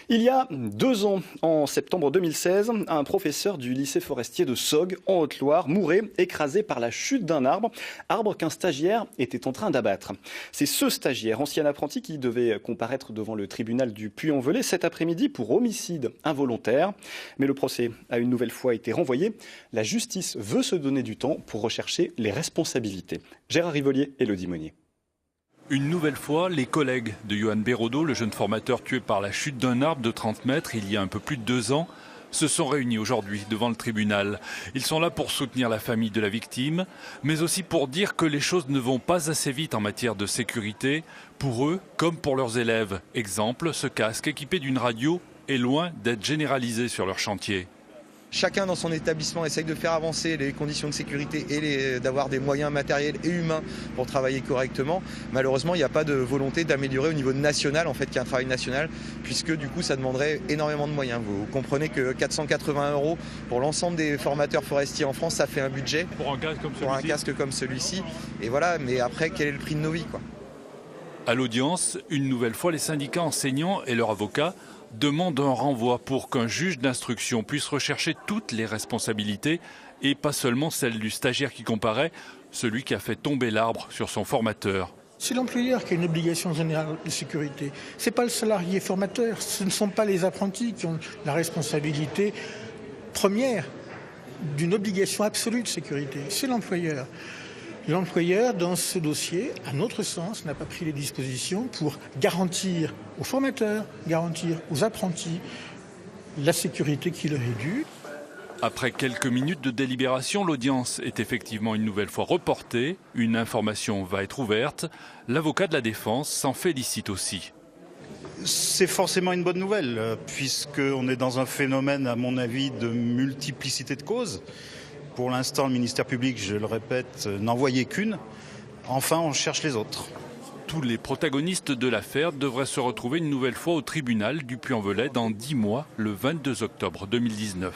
Il y a 2 ans, en septembre 2016, un professeur du lycée forestier de Sogg, en Haute-Loire, mourait écrasé par la chute d'un arbre qu'un stagiaire était en train d'abattre. C'est ce stagiaire, ancien apprenti, qui devait comparaître devant le tribunal du Puy-en-Velay cet après-midi pour homicide involontaire. Mais le procès a une nouvelle fois été renvoyé. La justice veut se donner du temps pour rechercher les responsabilités. Gérard Rivolier et Elodie Monnier. Une nouvelle fois, les collègues de Johan Bérodeau, le jeune formateur tué par la chute d'un arbre de 30 mètres il y a un peu plus de 2 ans, se sont réunis aujourd'hui devant le tribunal. Ils sont là pour soutenir la famille de la victime, mais aussi pour dire que les choses ne vont pas assez vite en matière de sécurité, pour eux comme pour leurs élèves. Exemple, ce casque équipé d'une radio est loin d'être généralisé sur leur chantier. Chacun dans son établissement essaye de faire avancer les conditions de sécurité et d'avoir des moyens matériels et humains pour travailler correctement. Malheureusement, il n'y a pas de volonté d'améliorer au niveau national, en fait, qu'il y a un travail national, puisque du coup, ça demanderait énormément de moyens. Vous comprenez que 480 € pour l'ensemble des formateurs forestiers en France, ça fait un budget Pour un casque comme celui-ci. Et voilà, mais après, quel est le prix de nos vies, quoi ? À l'audience, une nouvelle fois, les syndicats enseignants et leurs avocats demandent un renvoi pour qu'un juge d'instruction puisse rechercher toutes les responsabilités et pas seulement celle du stagiaire qui comparaît, celui qui a fait tomber l'arbre sur son formateur. C'est l'employeur qui a une obligation générale de sécurité. Ce n'est pas le salarié formateur, ce ne sont pas les apprentis qui ont la responsabilité première d'une obligation absolue de sécurité. C'est l'employeur. L'employeur, dans ce dossier, à notre sens, n'a pas pris les dispositions pour garantir aux formateurs, garantir aux apprentis la sécurité qui leur est due. Après quelques minutes de délibération, l'audience est effectivement une nouvelle fois reportée. Une information va être ouverte. L'avocat de la défense s'en félicite aussi. C'est forcément une bonne nouvelle, puisqu'on est dans un phénomène, à mon avis, de multiplicité de causes. Pour l'instant, le ministère public, je le répète, n'en voyait qu'une. Enfin, on cherche les autres. Tous les protagonistes de l'affaire devraient se retrouver une nouvelle fois au tribunal du Puy-en-Velay dans 10 mois, le 22 octobre 2019.